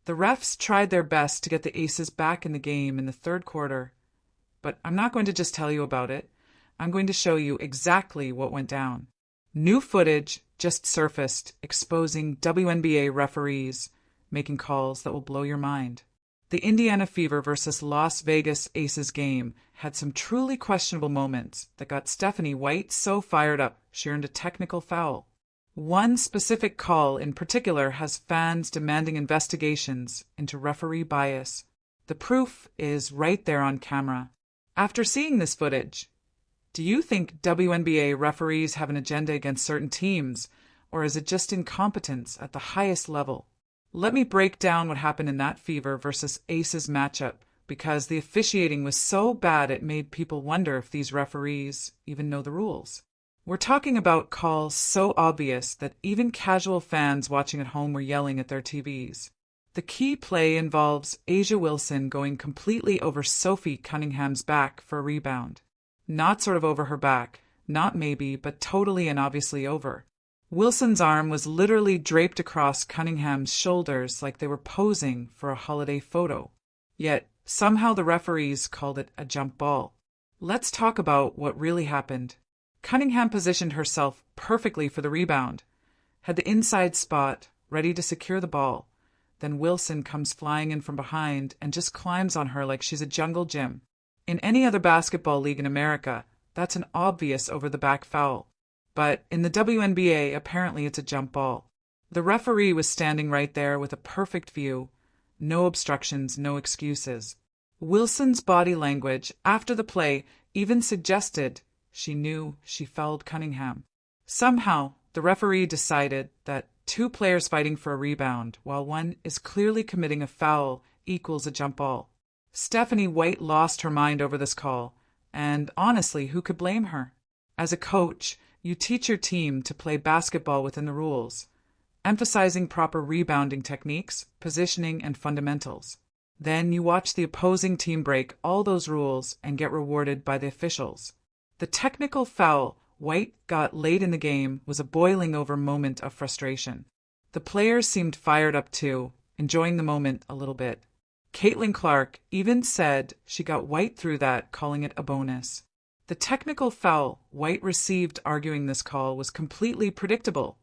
The refs tried their best to get the Aces back in the game in the third quarter, but I'm not going to just tell you about it. I'm going to show you exactly what went down. New footage just surfaced exposing WNBA referees making calls that will blow your mind. The Indiana Fever versus Las Vegas Aces game had some truly questionable moments that got Stephanie White so fired up she earned a technical foul. One specific call in particular has fans demanding investigations into referee bias. The proof is right there on camera. After seeing this footage, do you think WNBA referees have an agenda against certain teams, or is it just incompetence at the highest level? Let me break down what happened in that Fever versus Aces matchup, because the officiating was so bad it made people wonder if these referees even know the rules. We're talking about calls so obvious that even casual fans watching at home were yelling at their TVs. The key play involves A'ja Wilson going completely over Sophie Cunningham's back for a rebound. Not sort of over her back, not maybe, but totally and obviously over. Wilson's arm was literally draped across Cunningham's shoulders like they were posing for a holiday photo. Yet, somehow the referees called it a jump ball. Let's talk about what really happened. Cunningham positioned herself perfectly for the rebound, had the inside spot, ready to secure the ball. Then Wilson comes flying in from behind and just climbs on her like she's a jungle gym. In any other basketball league in America, that's an obvious over-the-back foul. But in the WNBA, apparently it's a jump ball. The referee was standing right there with a perfect view. No obstructions, no excuses. Wilson's body language after the play even suggested she knew she fouled Cunningham. Somehow, the referee decided that two players fighting for a rebound while one is clearly committing a foul equals a jump ball. Stephanie White lost her mind over this call, and honestly, who could blame her? As a coach, you teach your team to play basketball within the rules, emphasizing proper rebounding techniques, positioning, and fundamentals. Then you watch the opposing team break all those rules and get rewarded by the officials. The technical foul White got late in the game was a boiling over moment of frustration. The players seemed fired up too, enjoying the moment a little bit. Caitlin Clark even said she got White through that, calling it a bonus. The technical foul White received arguing this call was completely predictable.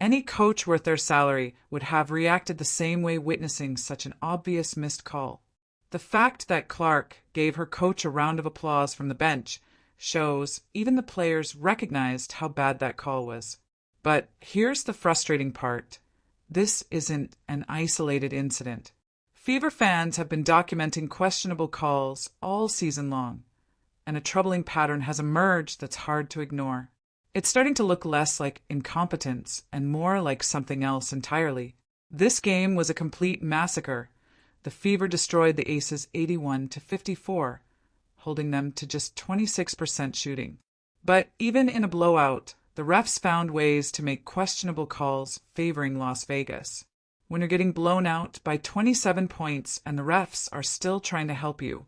Any coach worth their salary would have reacted the same way witnessing such an obvious missed call. The fact that Clark gave her coach a round of applause from the bench shows even the players recognized how bad that call was. But here's the frustrating part. This isn't an isolated incident. Fever fans have been documenting questionable calls all season long, and a troubling pattern has emerged that's hard to ignore. It's starting to look less like incompetence and more like something else entirely. This game was a complete massacre. The Fever destroyed the Aces 81-54, holding them to just 26% shooting. But even in a blowout, the refs found ways to make questionable calls favoring Las Vegas. When you're getting blown out by 27 points and the refs are still trying to help you,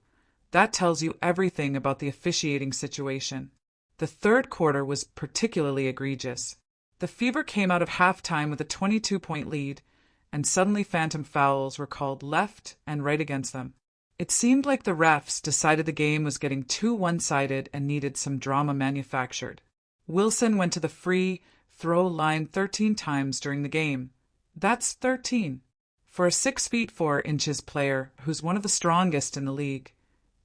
that tells you everything about the officiating situation. The third quarter was particularly egregious. The Fever came out of halftime with a 22-point lead, and suddenly phantom fouls were called left and right against them. It seemed like the refs decided the game was getting too one-sided and needed some drama manufactured. Wilson went to the free throw line 13 times during the game. That's 13. For a 6'4" player who's one of the strongest in the league,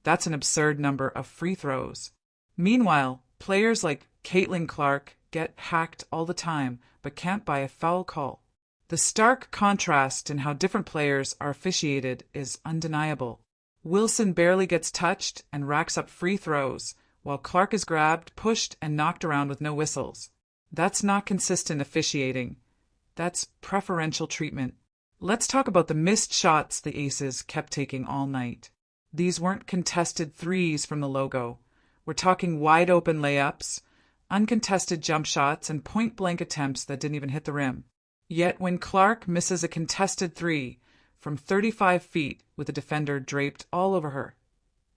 that's an absurd number of free throws. Meanwhile, players like Caitlin Clark get hacked all the time but can't buy a foul call. The stark contrast in how different players are officiated is undeniable. Wilson barely gets touched and racks up free throws, while Clark is grabbed, pushed, and knocked around with no whistles. That's not consistent officiating. That's preferential treatment. Let's talk about the missed shots the Aces kept taking all night. These weren't contested threes from the logo. We're talking wide-open layups, uncontested jump shots, and point-blank attempts that didn't even hit the rim. Yet when Clark misses a contested three from 35 feet with a defender draped all over her,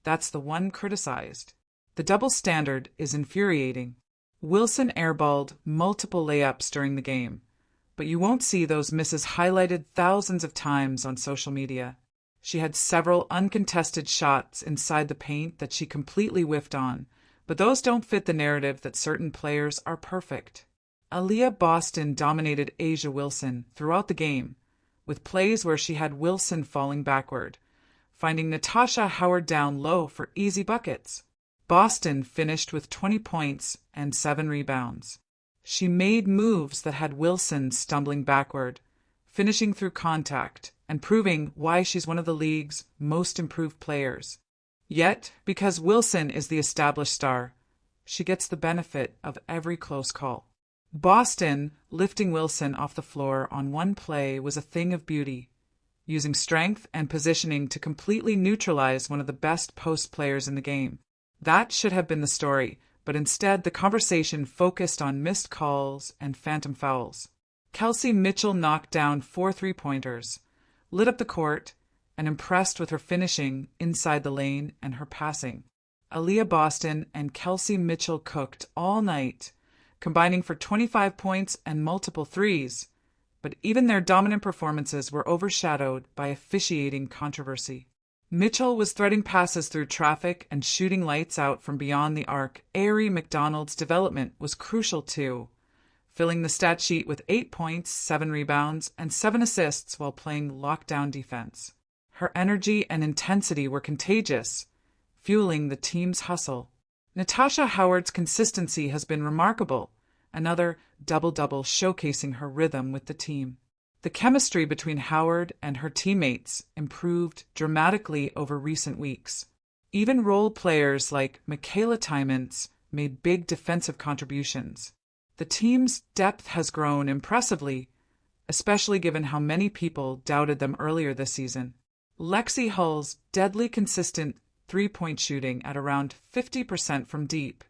that's the one criticized. The double standard is infuriating. Wilson airballed multiple layups during the game, but you won't see those misses highlighted thousands of times on social media. She had several uncontested shots inside the paint that she completely whiffed on, but those don't fit the narrative that certain players are perfect. Aaliyah Boston dominated A'ja Wilson throughout the game, with plays where she had Wilson falling backward, finding Natasha Howard down low for easy buckets. Boston finished with 20 points and 7 rebounds. She made moves that had Wilson stumbling backward, finishing through contact, and proving why she's one of the league's most improved players. Yet, because Wilson is the established star, she gets the benefit of every close call. Boston lifting Wilson off the floor on one play was a thing of beauty, using strength and positioning to completely neutralize one of the best post players in the game. That should have been the story, but instead the conversation focused on missed calls and phantom fouls. Kelsey Mitchell knocked down 4 3-pointers, lit up the court, and impressed with her finishing inside the lane and her passing. Aaliyah Boston and Kelsey Mitchell cooked all night, combining for 25 points and multiple threes, but even their dominant performances were overshadowed by officiating controversy. Mitchell was threading passes through traffic and shooting lights out from beyond the arc. Aari McDonald's development was crucial too, filling the stat sheet with 8 points, 7 rebounds, and 7 assists while playing lockdown defense. Her energy and intensity were contagious, fueling the team's hustle. Natasha Howard's consistency has been remarkable, another double-double showcasing her rhythm with the team. The chemistry between Howard and her teammates improved dramatically over recent weeks. Even role players like Michaela Tymons made big defensive contributions. The team's depth has grown impressively, especially given how many people doubted them earlier this season. Lexi Hull's deadly consistent three-point shooting at around 50% from deep,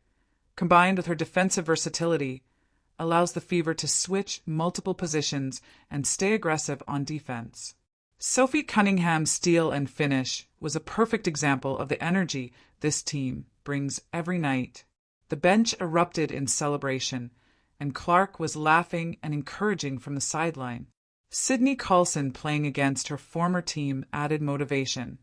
combined with her defensive versatility, allows the Fever to switch multiple positions and stay aggressive on defense. Sophie Cunningham's steal and finish was a perfect example of the energy this team brings every night. The bench erupted in celebration, and Clark was laughing and encouraging from the sideline. Sydney Carlson playing against her former team added motivation,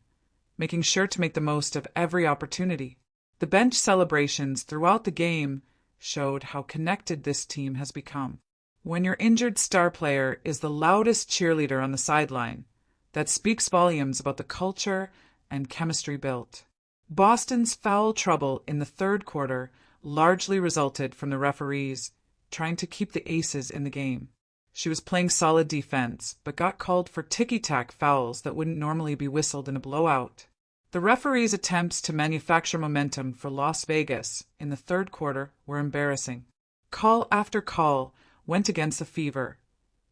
making sure to make the most of every opportunity. The bench celebrations throughout the game showed how connected this team has become. When your injured star player is the loudest cheerleader on the sideline, that speaks volumes about the culture and chemistry built. Boston's foul trouble in the third quarter largely resulted from the referees trying to keep the Aces in the game. She was playing solid defense, but got called for ticky-tack fouls that wouldn't normally be whistled in a blowout. The referees' attempts to manufacture momentum for Las Vegas in the third quarter were embarrassing. Call after call went against the Fever,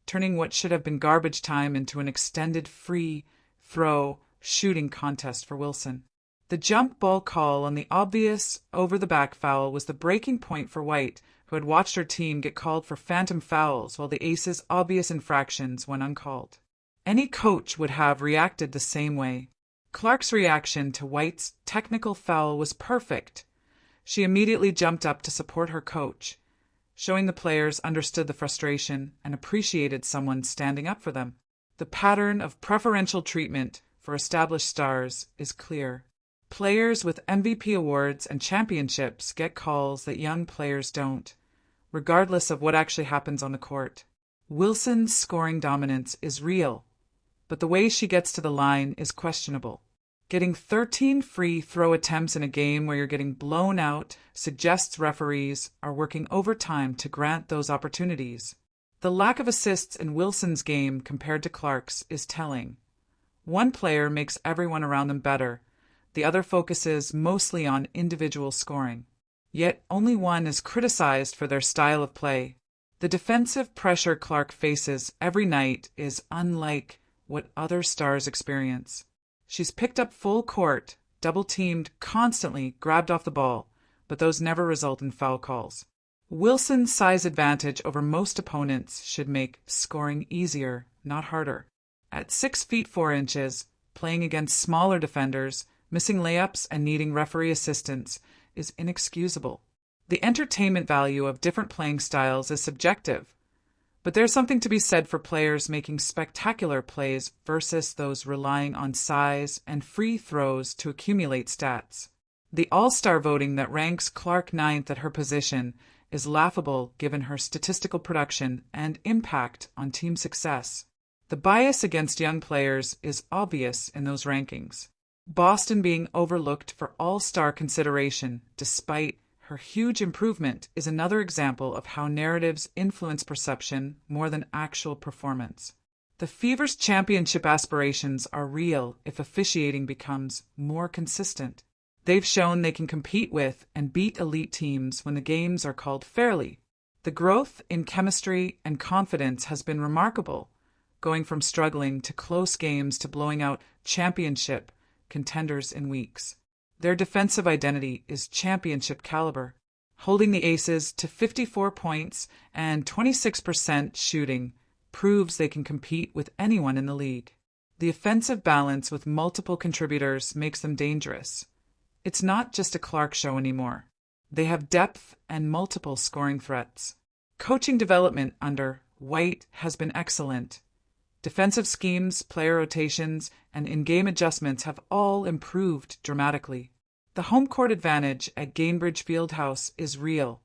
turning what should have been garbage time into an extended free throw shooting contest for Wilson. The jump ball call on the obvious over-the-back foul was the breaking point for White, who had watched her team get called for phantom fouls while the Aces' obvious infractions went uncalled. Any coach would have reacted the same way. Clark's reaction to White's technical foul was perfect. She immediately jumped up to support her coach, showing the players understood the frustration and appreciated someone standing up for them. The pattern of preferential treatment for established stars is clear. Players with MVP awards and championships get calls that young players don't, regardless of what actually happens on the court. Wilson's scoring dominance is real, but the way she gets to the line is questionable. Getting 13 free throw attempts in a game where you're getting blown out suggests referees are working overtime to grant those opportunities. The lack of assists in Wilson's game compared to Clark's is telling. One player makes everyone around them better. The other focuses mostly on individual scoring. Yet only one is criticized for their style of play. The defensive pressure Clark faces every night is unlike what other stars experience. She's picked up full court, double-teamed, constantly grabbed off the ball, but those never result in foul calls. Wilson's size advantage over most opponents should make scoring easier, not harder. At 6 feet 4 inches, playing against smaller defenders, missing layups and needing referee assistance is inexcusable. The entertainment value of different playing styles is subjective, But there's something to be said for players making spectacular plays versus those relying on size and free throws to accumulate stats. The All-Star voting that ranks Clark ninth at her position is laughable given her statistical production and impact on team success. The bias against young players is obvious in those rankings. Boston being overlooked for All-Star consideration despite her huge improvement is another example of how narratives influence perception more than actual performance. The Fever's championship aspirations are real if officiating becomes more consistent. They've shown they can compete with and beat elite teams when the games are called fairly. The growth in chemistry and confidence has been remarkable, going from struggling to close games to blowing out championship contenders in weeks. Their defensive identity is championship caliber, holding the Aces to 54 points and 26% shooting proves they can compete with anyone in the league. The offensive balance with multiple contributors makes them dangerous. It's not just a Clark show anymore. They have depth and multiple scoring threats. Coaching development under White has been excellent. Defensive schemes, player rotations, and in-game adjustments have all improved dramatically. The home court advantage at Gainbridge Fieldhouse is real.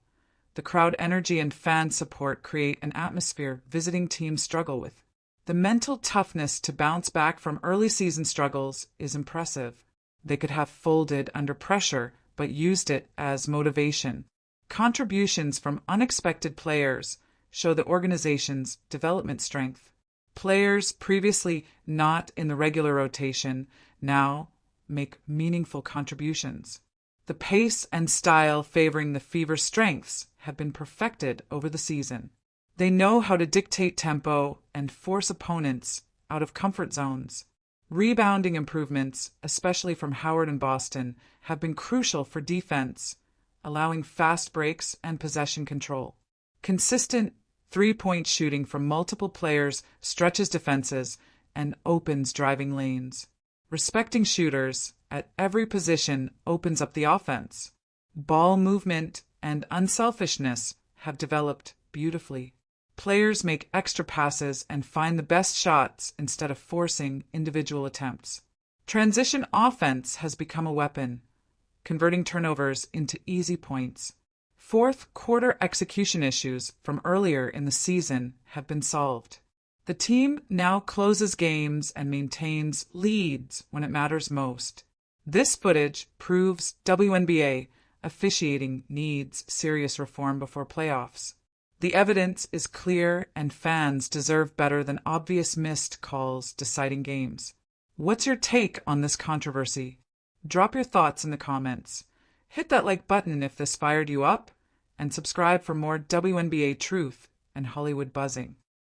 The crowd energy and fan support create an atmosphere visiting teams struggle with. The mental toughness to bounce back from early season struggles is impressive. They could have folded under pressure, but used it as motivation. Contributions from unexpected players show the organization's development strength. Players previously not in the regular rotation now make meaningful contributions. The pace and style favoring the Fever's strengths have been perfected over the season. They know how to dictate tempo and force opponents out of comfort zones. Rebounding improvements, especially from Howard and Boston, have been crucial for defense, allowing fast breaks and possession control. Consistent three-point shooting from multiple players stretches defenses and opens driving lanes. Respecting shooters at every position opens up the offense. Ball movement and unselfishness have developed beautifully. Players make extra passes and find the best shots instead of forcing individual attempts. Transition offense has become a weapon, converting turnovers into easy points. Fourth quarter execution issues from earlier in the season have been solved. The team now closes games and maintains leads when it matters most. This footage proves WNBA officiating needs serious reform before playoffs. The evidence is clear and fans deserve better than obvious missed calls deciding games. What's your take on this controversy? Drop your thoughts in the comments. Hit that like button if this fired you up, and subscribe for more WNBA truth and Hollywood buzzing.